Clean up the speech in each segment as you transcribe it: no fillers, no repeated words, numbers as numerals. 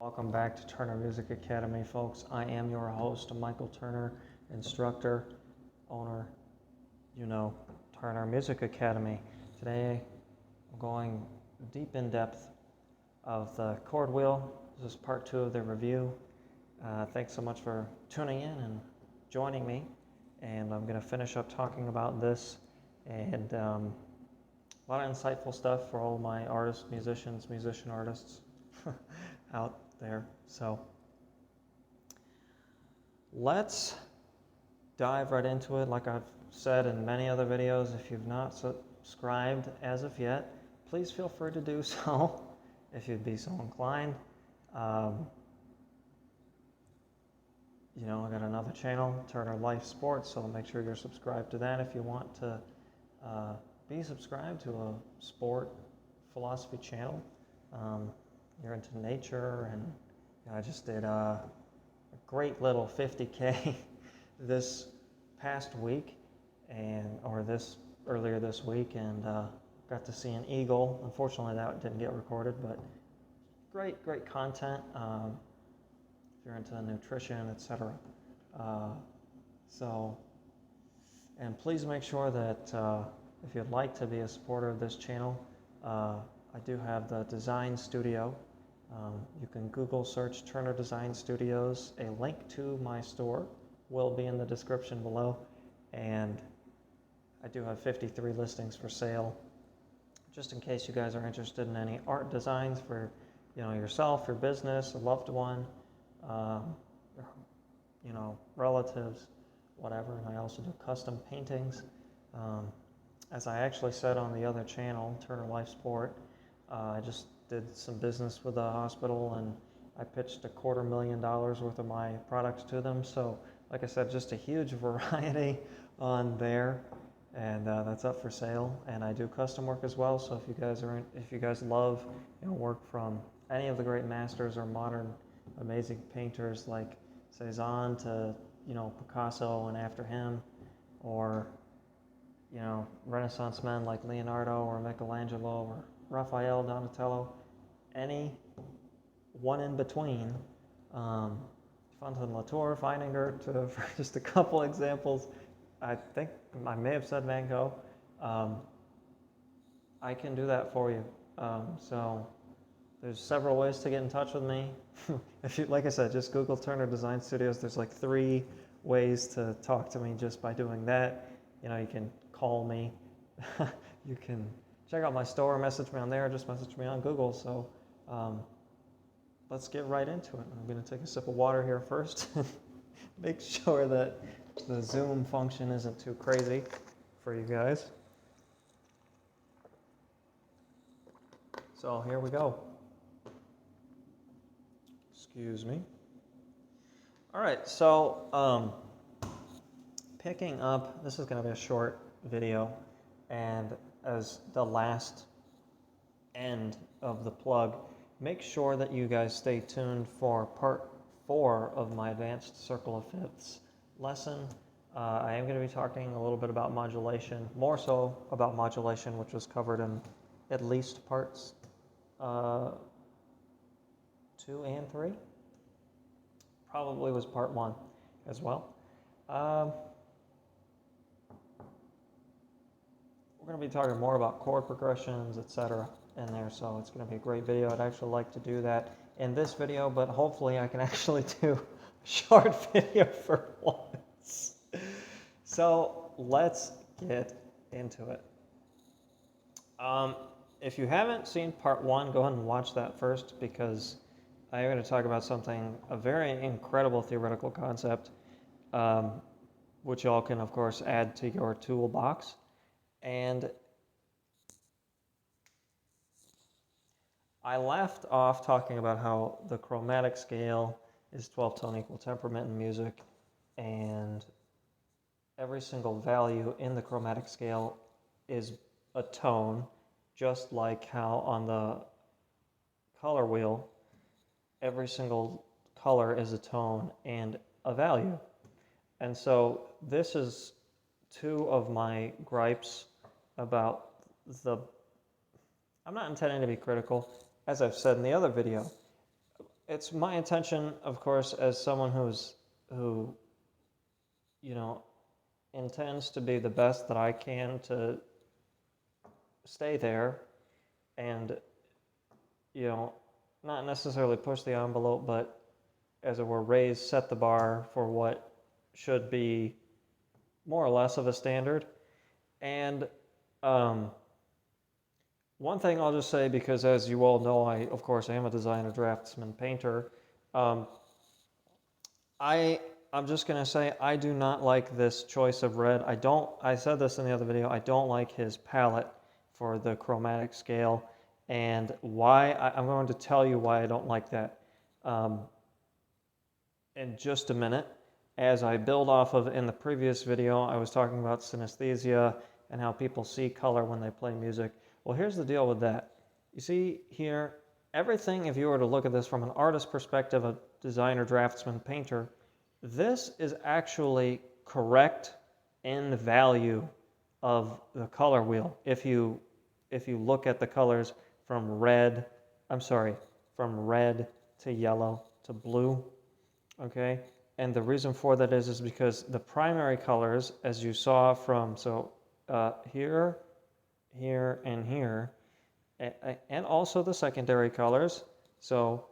Welcome back to Turner Music Academy, folks. I am your host, Michael Turner, instructor, owner, Turner Music Academy. Today, I'm going deep in depth of the Chord Wheel. This is part 2 of the review. Thanks so much for tuning in and joining me. And I'm going to finish up talking about this and a lot of insightful stuff for all my artists, musician artists out there. So let's dive right into it. Like I've said in many other videos, if you've not subscribed as of yet, please feel free to do so if you'd be so inclined. I got another channel, Turner Life Sports, so make sure you're subscribed to that if you want to be subscribed to a sport philosophy channel. You're into nature, and I just did a great little 50K this past week, earlier this week, and got to see an eagle. Unfortunately, that didn't get recorded, but great content if you're into nutrition, etc. And please make sure that if you'd like to be a supporter of this channel, I do have the design studio. You can Google search Turner Design Studios. A link to my store will be in the description below, and I do have 53 listings for sale, just in case you guys are interested in any art designs for yourself, your business, a loved one, relatives, whatever. And I also do custom paintings. As I actually said on the other channel, Turner Life Sport, I just did some business with a hospital, and I pitched $250,000 worth of my products to them. So like I said, just a huge variety on there, and that's up for sale. And I do custom work as well. So if you guys love work from any of the great masters or modern amazing painters like Cezanne to Picasso and after him, or Renaissance men like Leonardo or Michelangelo or Raphael, Donatello, any one in between, Fontaine-Latour, Feininger, for just a couple examples. I think I may have said Van Gogh. I can do that for you. So there's several ways to get in touch with me. If you, like I said, just Google Turner Design Studios. There's like 3 ways to talk to me just by doing that. You can call me. You can check out my store, message me on there, just message me on Google. So let's get right into it. I'm going to take a sip of water here first. Make sure that the Zoom function isn't too crazy for you guys. So here we go. Excuse me. All right, so picking up, this is going to be a short video, and as the last end of the plug, make sure that you guys stay tuned for part 4 of my advanced circle of fifths lesson. I am going to be talking a little bit about modulation, more so about modulation, which was covered in at least parts 2 and 3. Probably was part 1 as well. We're going to be talking more about chord progressions, etc. in there, so it's going to be a great video. I'd actually like to do that in this video, but hopefully I can actually do a short video for once. So let's get into it. If you haven't seen part 1, go ahead and watch that first, because I'm going to talk about a very incredible theoretical concept, which y'all can, of course, add to your toolbox. And I left off talking about how the chromatic scale is 12-tone equal temperament in music, and every single value in the chromatic scale is a tone, just like how on the color wheel, every single color is a tone and a value. And so this is 2 of my gripes about I'm not intending to be critical. As I've said in the other video, it's my intention, of course, as someone who, you know, intends to be the best that I can to stay there and, you know, not necessarily push the envelope, but as it were, set the bar for what should be more or less of a standard. And one thing I'll just say, because as you all know, I, of course, am a designer, draftsman, painter. Um, I'm just going to say I do not like this choice of red. I said this in the other video, I don't like his palette for the chromatic scale. And why, I'm going to tell you why I don't like that in just a minute. As I build off of in the previous video, I was talking about synesthesia and how people see color when they play music. Well, here's the deal with that. You see here, everything, if you were to look at this from an artist perspective, a designer, draftsman, painter, this is actually correct in value of the color wheel. If you look at the colors from red to yellow to blue, okay? And the reason for that is because the primary colors, as you saw from, here, here, and here, and also the secondary colors, so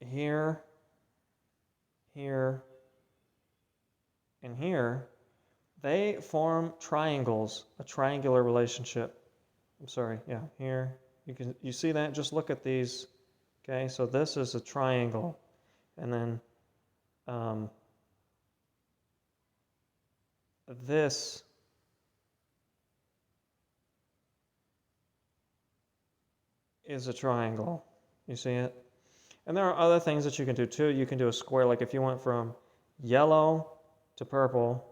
here, here, and here, they form triangles, a triangular relationship. I'm sorry, yeah, here, you see that? Just look at these, okay? So this is a triangle, and then this is a triangle. You see it? And there are other things that you can do too. You can do a square, like if you went from yellow to purple,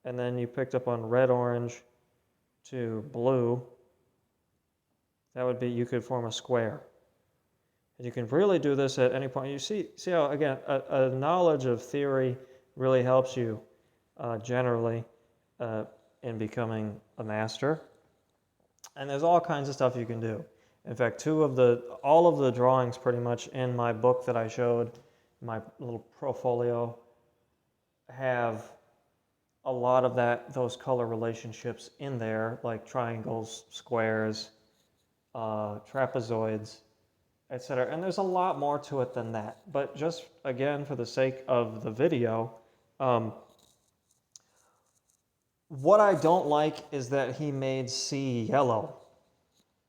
and then you picked up on red, orange to blue, that would be, you could form a square. And you can really do this at any point. You see how, again, a knowledge of theory really helps you generally in becoming a master. And there's all kinds of stuff you can do. In fact, all of the drawings pretty much in my book that I showed, my little portfolio, have a lot of those color relationships in there, like triangles, squares, trapezoids, etc. And there's a lot more to it than that. But just, again, for the sake of the video, what I don't like is that he made C yellow.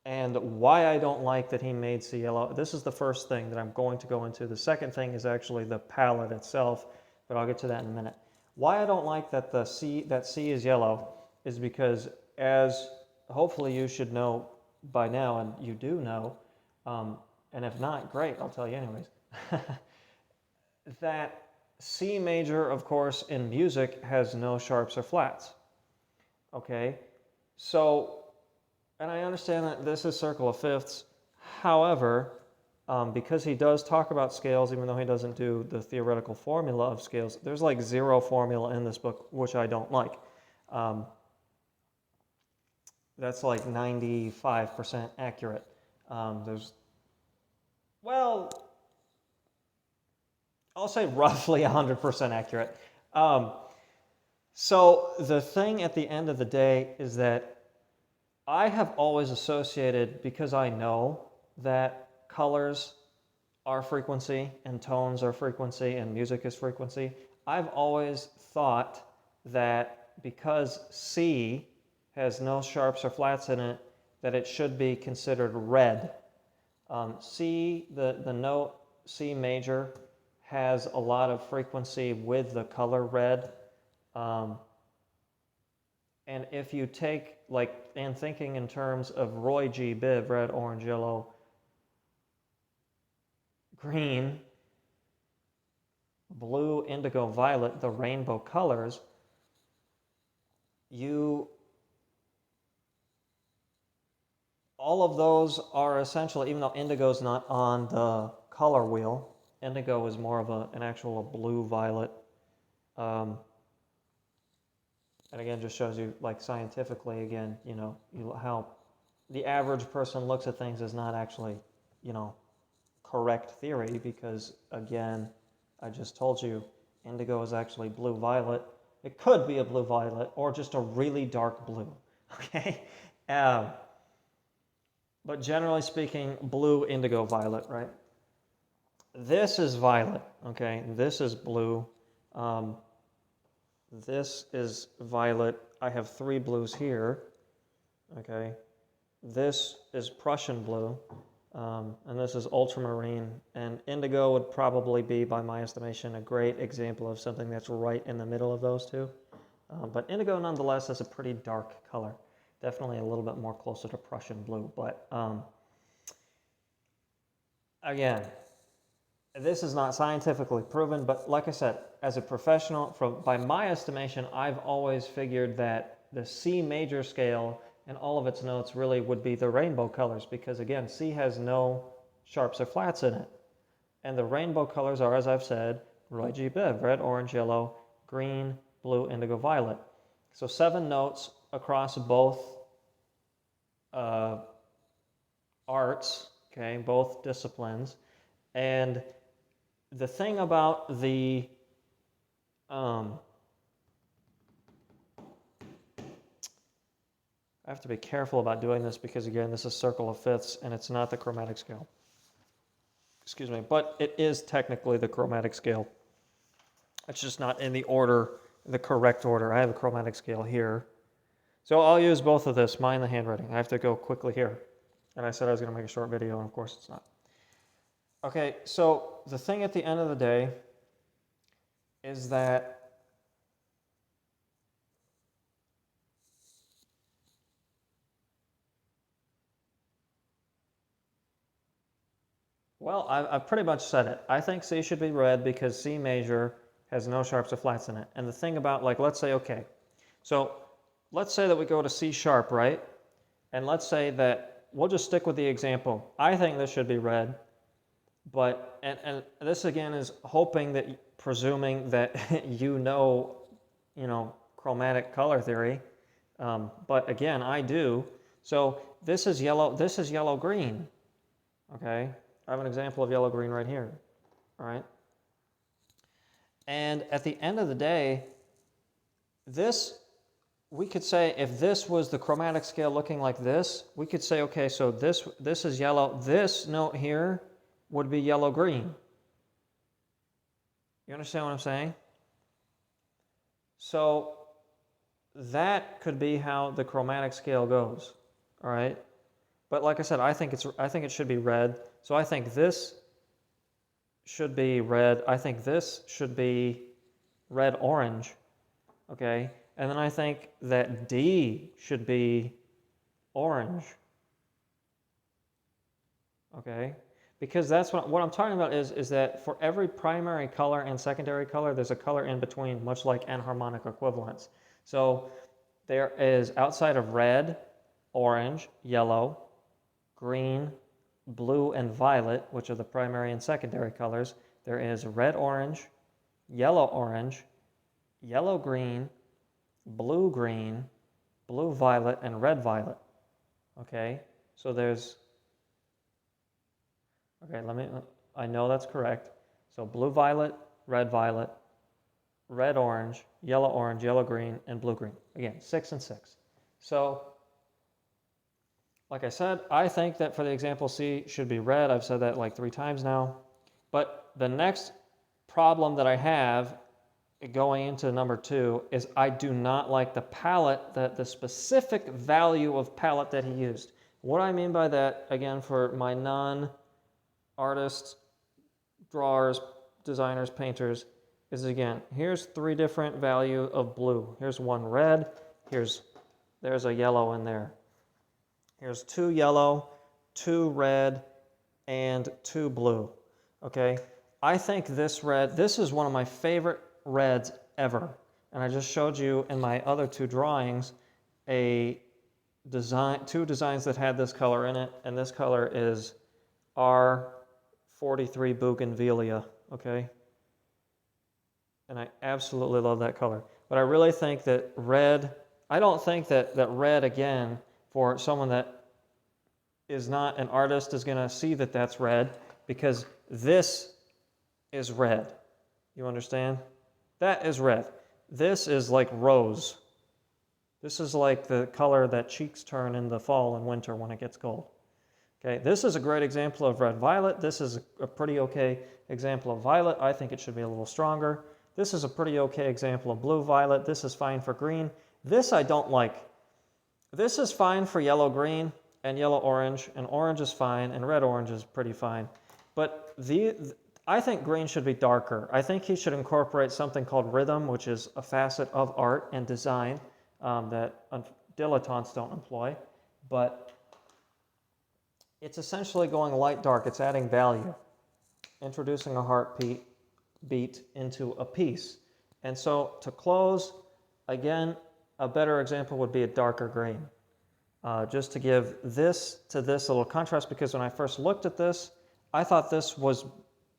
And why I don't like that he made C yellow, this is the first thing that I'm going to go into. The second thing is actually the palette itself, but I'll get to that in a minute. Why I don't like that C is yellow is because, as hopefully you should know by now, and you do know, and if not, great, I'll tell you anyways, that C major, of course, in music has no sharps or flats. Okay, so, and I understand that this is circle of fifths. However, because he does talk about scales, even though he doesn't do the theoretical formula of scales, there's like zero formula in this book, which I don't like. That's like 95% accurate. Well, I'll say roughly 100% accurate. So the thing at the end of the day is that I have always associated, because I know that colors are frequency and tones are frequency and music is frequency, I've always thought that because C has no sharps or flats in it, that it should be considered red. The note C major has a lot of frequency with the color red. And if you take, like, and thinking in terms of Roy G. Biv, red, orange, yellow, green, blue, indigo, violet, the rainbow colors, all of those are essentially, even though indigo is not on the color wheel, indigo is more of an actual blue, violet, and again, just shows you, like, scientifically, again, how the average person looks at things is not actually, correct theory because, again, I just told you indigo is actually blue-violet. It could be a blue-violet or just a really dark blue, okay? But generally speaking, blue, indigo, violet, right? This is violet, okay? This is blue. This is violet. I have 3 blues here, okay? This is Prussian blue, and this is ultramarine. And indigo would probably be, by my estimation, a great example of something that's right in the middle of those two. But indigo, nonetheless, is a pretty dark color. Definitely a little bit more closer to Prussian blue. But again, this is not scientifically proven, but like I said, as a professional, by my estimation, I've always figured that the C major scale and all of its notes really would be the rainbow colors because, again, C has no sharps or flats in it. And the rainbow colors are, as I've said, Roy G. Biv, red, orange, yellow, green, blue, indigo, violet. So 7 notes across both arts, okay, both disciplines. And the thing about the I have to be careful about doing this because, again, this is circle of fifths and it's not the chromatic scale. Excuse me, but it is technically the chromatic scale. It's just not in the order, the correct order. I have a chromatic scale here. So I'll use both of this, mind the handwriting. I have to go quickly here. And I said I was going to make a short video, and of course it's not. Okay, so the thing at the end of the day is that well, I've pretty much said it. I think C should be red because C major has no sharps or flats in it. And the thing about, like, let's say, okay, so let's say that we go to C sharp, right? And let's say that, we'll just stick with the example. I think this should be red, but, and this again is hoping that, presuming that you know, chromatic color theory. But again, I do. So this is yellow-green, okay? I have an example of yellow-green right here, all right? And at the end of the day, this, we could say if this was the chromatic scale looking like this, we could say, okay, so this is yellow. This note here would be yellow-green. You understand what I'm saying? So that could be how the chromatic scale goes, all right? But like I said, I think it should be red. So I think this should be red. I think this should be red-orange, okay? And then I think that D should be orange, okay? Because that's what I'm talking about is that for every primary color and secondary color, there's a color in between, much like enharmonic equivalence. So there is, outside of red, orange, yellow, green, blue, and violet, which are the primary and secondary colors, there is red-orange, yellow-orange, yellow-green, blue-green, blue-violet, and red-violet. Okay, so there's, okay, I know that's correct. So blue-violet, red-violet, red-orange, yellow-orange, yellow-green, and blue-green. Again, 6 and 6. So like I said, I think that for the example C should be red. I've said that like 3 times now. But the next problem that I have going into number 2 is I do not like the palette, the specific value of palette that he used. What I mean by that, again, for my non-artists, drawers, designers, painters, is again, here's 3 different value of blue. Here's 1 red, there's a yellow in there. Here's 2 yellow, 2 red, and 2 blue, okay? I think this red, this is one of my favorite reds ever. And I just showed you in my other 2 drawings two designs that had this color in it, and this color is R43 Bougainvillea, okay? And I absolutely love that color. But I really think that red, I don't think that red, again, for someone that is not an artist is going to see that that's red. because this is red. You understand? That is red. This is like rose. This is like the color that cheeks turn in the fall and winter when it gets cold. Okay, this is a great example of red-violet. This is a pretty okay example of violet. I think it should be a little stronger. This is a pretty okay example of blue-violet. This is fine for green. This I don't like. This is fine for yellow-green and yellow-orange, and orange is fine, and red-orange is pretty fine. But I think green should be darker. I think he should incorporate something called rhythm, which is a facet of art and design that dilettantes don't employ. But it's essentially going light-dark. It's adding value, introducing a heartbeat into a piece. And so to close, again, a better example would be a darker green. Just to give this to this a little contrast, because when I first looked at this, I thought this was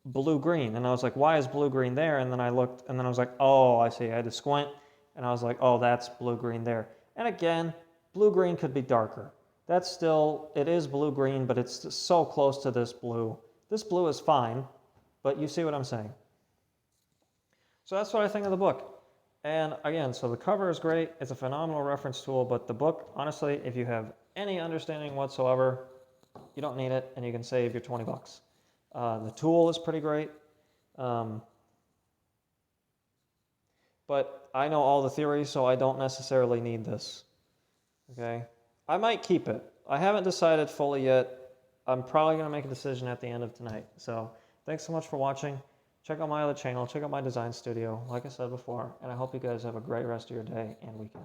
blue-green. And I was like, why is blue-green there? And then I looked, and then I was like, oh, I see. I had to squint, and I was like, oh, that's blue-green there. And again, blue-green could be darker. That's still, it is blue-green, but it's so close to this blue. This blue is fine, but you see what I'm saying. So that's what I think of the book. And again, so the cover is great. It's a phenomenal reference tool, but the book, honestly, if you have any understanding whatsoever, you don't need it, and you can save your 20 bucks. The tool is pretty great. But I know all the theories, so I don't necessarily need this. Okay? I might keep it. I haven't decided fully yet. I'm probably going to make a decision at the end of tonight. So thanks so much for watching. Check out my other channel. Check out my design studio, like I said before. And I hope you guys have a great rest of your day and weekend.